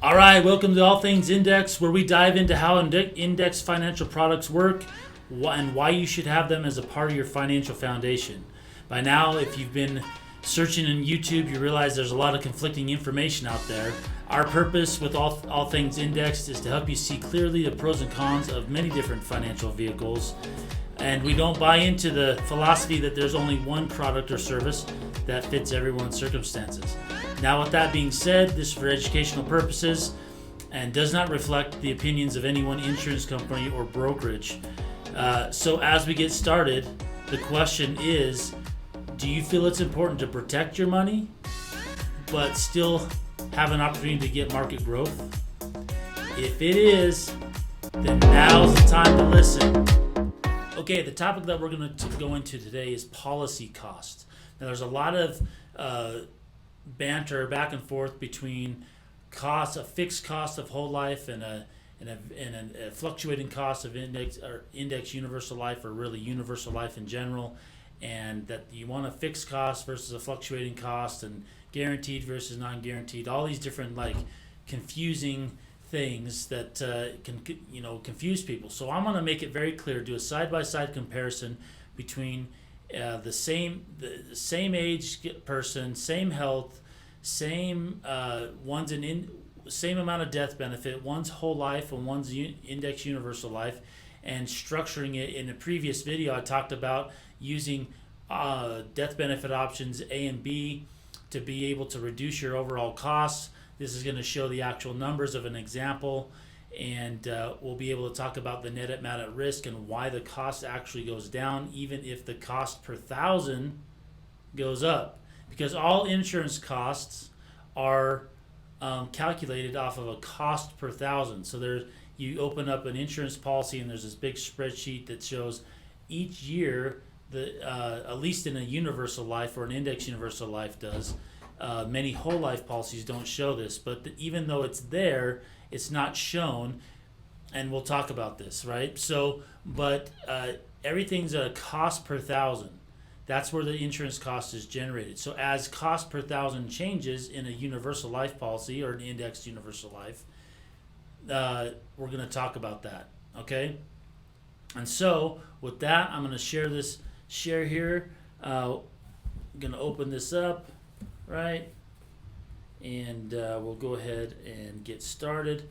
All right, welcome to All Things Index, where we dive into how index financial products work and why you should have them as a part of your financial foundation. By now, if you've been searching in YouTube, you realize there's a lot of conflicting information out there. Our purpose with All Things Indexed is to help you see clearly the pros and cons of many different financial vehicles. And we don't buy into the philosophy that there's only one product or service that fits everyone's circumstances. Now, with that being said, this is for educational purposes and does not reflect the opinions of any one insurance company or brokerage. So as we get started, the question is, do you feel it's important to protect your money but still have an opportunity to get market growth? If it is, then now's the time to listen. Okay, the topic that we're going to go into today is policy cost. Now, there's a lot of banter back and forth between a fixed cost of whole life and a fluctuating cost of index universal life, or really universal life in general, and that you want a fixed cost versus a fluctuating cost, and guaranteed versus non-guaranteed. All these different confusing things that can confuse people. So I'm going to make it very clear. Do a side-by-side comparison between the same age person, same health, same same amount of death benefit, one's whole life and one's index universal life, and structuring it. In a previous video, I talked about using death benefit options A and B to be able to reduce your overall costs. This is going to show the actual numbers of an example, and we'll be able to talk about the net amount at risk and why the cost actually goes down even if the cost per thousand goes up, because all insurance costs are calculated off of a cost per thousand. So you open up an insurance policy and there's this big spreadsheet that shows each year, at least in a universal life or an index universal life does. Many whole life policies don't show this, but even though it's there, it's not shown, and we'll talk about this, right? So, but everything's a cost per thousand. That's where the insurance cost is generated. So as cost per thousand changes in a universal life policy or an indexed universal life, we're going to talk about that, okay? And so with that, I'm going to share here. I'm going to open this up, right? And we'll go ahead and get started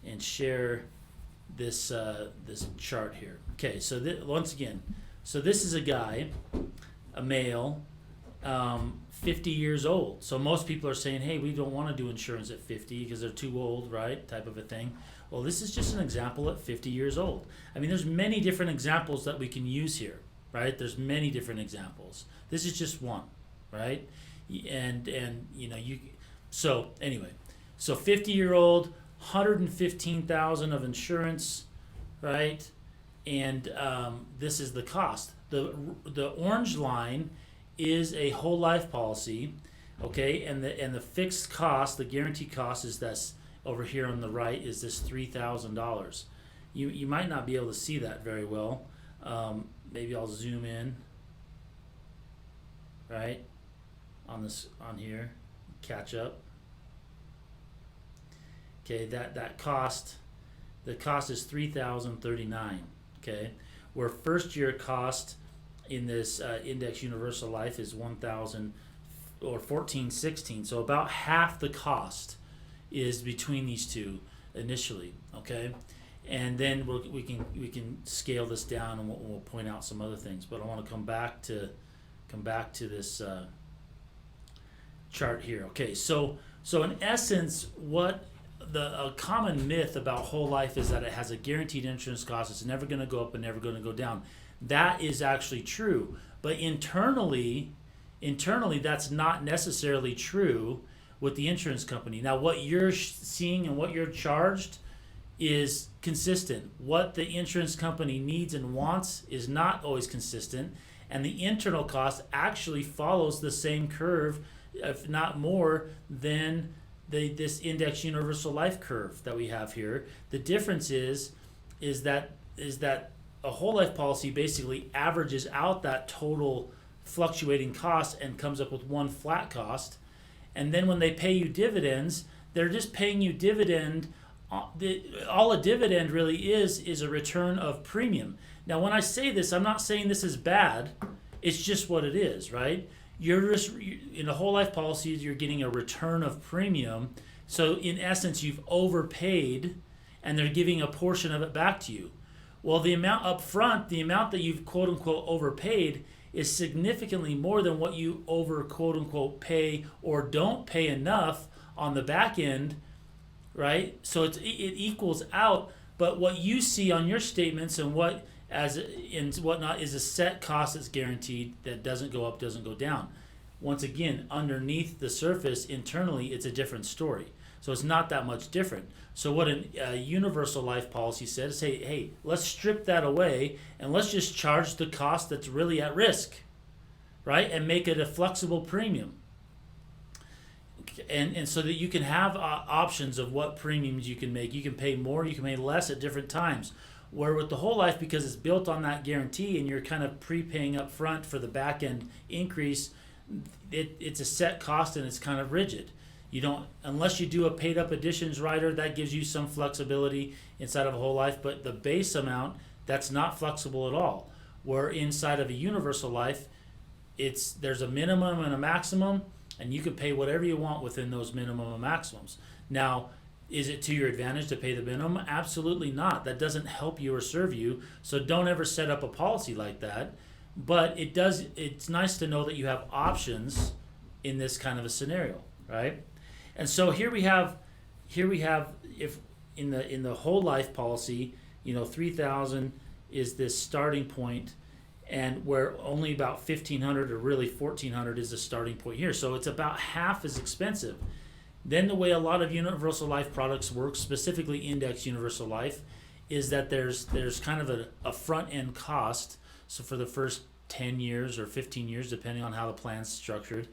and share this chart here. Okay, so once again, so this is a guy, a male, 50 years old. So most people are saying, hey, we don't want to do insurance at 50 because they're too old, right? Type of a thing. Well, this is just an example at 50 years old. I mean, there's many different examples that we can use here, right? There's many different examples. This is just one, right? And so anyway, so 50-year-old, 115,000 of insurance, right? And this is the cost. The orange line is a whole life policy, okay? And the fixed cost, the guaranteed cost, is this over here on the right, is this $3,000. You might not be able to see that very well. Maybe I'll zoom in, right? On here, catch up. Okay, that cost, the cost is $3,039. Okay, where first year cost in this index universal life is $1,000 or $1,416. So about half the cost is between these two initially. Okay, and then we can scale this down, and we'll point out some other things. But I want to come back to this chart here. Okay, so in essence, what a common myth about whole life is that it has a guaranteed insurance cost. It's never going to go up and never going to go down. That is actually true, but internally that's not necessarily true with the insurance company. Now, what you're seeing and what you're charged is consistent. What the insurance company needs and wants is not always consistent, and the internal cost actually follows the same curve, if not more, than this index universal life curve that we have here. The difference is that a whole life policy basically averages out that total fluctuating cost and comes up with one flat cost. And then when they pay you dividends, they're just paying you dividend. All a dividend really is a return of premium. Now, when I say this, I'm not saying this is bad. It's just what it is, right? You're just in a whole life policy, you're getting a return of premium. So in essence, you've overpaid, and they're giving a portion of it back to you. Well, the amount up front, the amount that you've quote unquote overpaid, is significantly more than what you over quote unquote pay or don't pay enough on the back end, right? So it equals out. But what you see on your statements and what as in whatnot is a set cost that's guaranteed, that doesn't go up, doesn't go down. Once again, underneath the surface, internally, it's a different story. So it's not that much different. So what a universal life policy says, hey, let's strip that away and let's just charge the cost that's really at risk, right? And make it a flexible premium. And so that you can have options of what premiums you can make. You can pay more, you can pay less at different times. Where with the whole life, because it's built on that guarantee and you're kind of prepaying up front for the back end increase, it's a set cost and it's kind of rigid. You don't, unless you do a paid up additions rider, that gives you some flexibility inside of a whole life, but the base amount, that's not flexible at all. Where inside of a universal life, there's a minimum and a maximum, and you can pay whatever you want within those minimum and maximums. Now, is it to your advantage to pay the minimum? Absolutely not. That doesn't help you or serve you. So don't ever set up a policy like that. But it's nice to know that you have options in this kind of a scenario, right? And so here we have if in the whole life policy, 3,000 is this starting point, and where only about 1,500 or really 1,400 is the starting point here. So it's about half as expensive. Then the way a lot of universal life products work, specifically index universal life, is that there's kind of a front end cost. So for the first 10 years or 15 years, depending on how the plan's structured.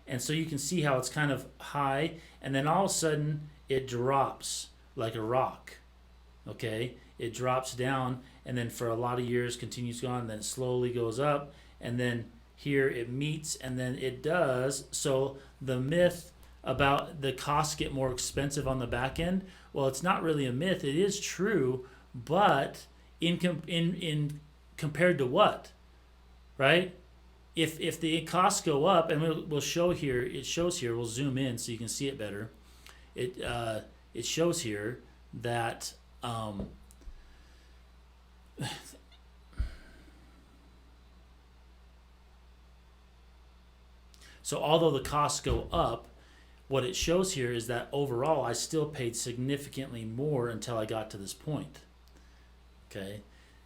And so you can see how it's kind of high, and then all of a sudden it drops like a rock. Okay? It drops down, and then for a lot of years continues on, and then it slowly goes up, and then here it meets, and then it does. So the myth about the costs get more expensive on the back end, well, it's not really a myth. It is true, but in compared to what, right? If the costs go up, and we'll show here, it shows here, we'll zoom in so you can see it better. It shows here that so although the costs go up, what it shows here is that overall I still paid significantly more until I got to this point. Okay,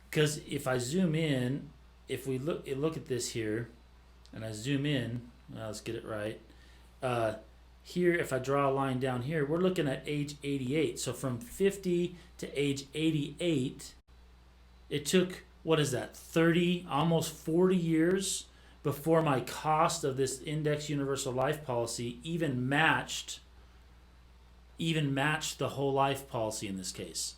because if I zoom in, if we look at this here, and I zoom in, let's get it right. Here, if I draw a line down here, we're looking at age 88. So from 50 to age 88, it took, what is that, 30, almost 40 years before my cost of this index universal life policy even matched the whole life policy in this case.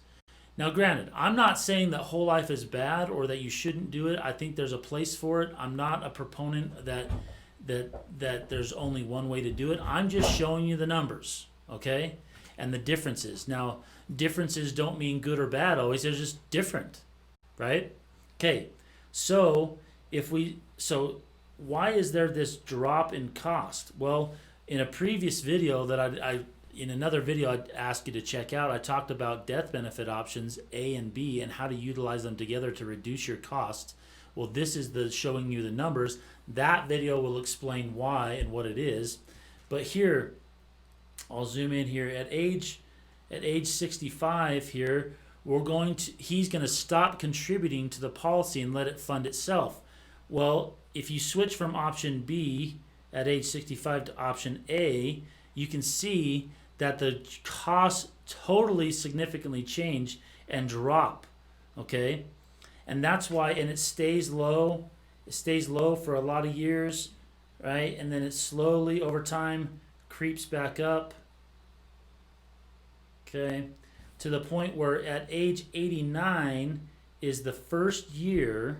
Now, granted, I'm not saying that whole life is bad or that you shouldn't do it. I think there's a place for it. I'm not a proponent that there's only one way to do it. I'm just showing you the numbers, okay, and the differences. Now, differences don't mean good or bad always. They're just different, right? Okay, so why is there this drop in cost? Well, in a previous video that in another video I'd ask you to check out, I talked about death benefit options A and B and how to utilize them together to reduce your costs. Well, this is showing you the numbers. That video will explain why and what it is. But here, I'll zoom in here. At age 65 here, he's going to stop contributing to the policy and let it fund itself. Well, if you switch from option B at age 65 to option A, you can see that the costs totally significantly change and drop, okay? And that's why, and it stays low for a lot of years, right? And then it slowly, over time, creeps back up, okay? To the point where at age 89 is the first year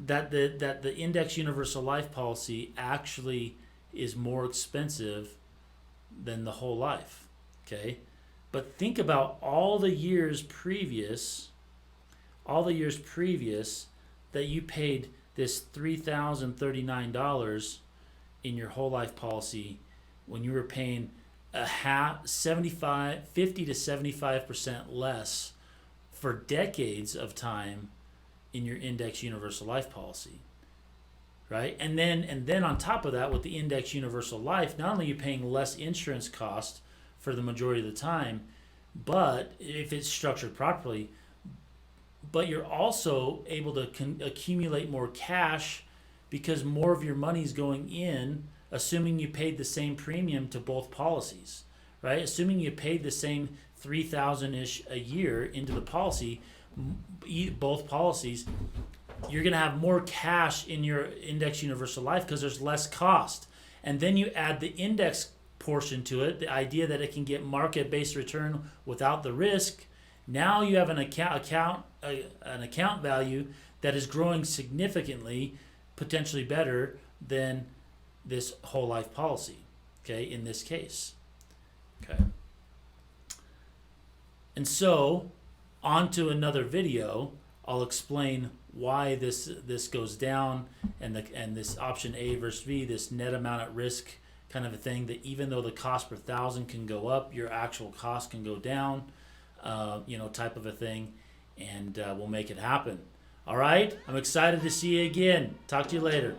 that the index universal life policy actually is more expensive than the whole life. Okay, but think about all the years previous that you paid this $3,039 in your whole life policy when you were paying a 50 to 75% less for decades of time in your index universal life policy, right? And then on top of that, with the index universal life, not only are you paying less insurance cost for the majority of the time, but if it's structured properly, but you're also able to accumulate more cash because more of your money is going in, assuming you paid the same premium to both policies, right? Assuming you paid the same 3,000-ish a year into the policy, both policies, you're going to have more cash in your index universal life because there's less cost. And then you add the index portion to it, the idea that it can get market-based return without the risk. Now you have an account value that is growing significantly, potentially better than this whole life policy, okay, in this case. Okay. And so, on to another video, I'll explain why this goes down and this option A versus B, this net amount at risk kind of a thing, that even though the cost per thousand can go up, your actual cost can go down, type of a thing, and we'll make it happen. All right? I'm excited to see you again. Talk to you later.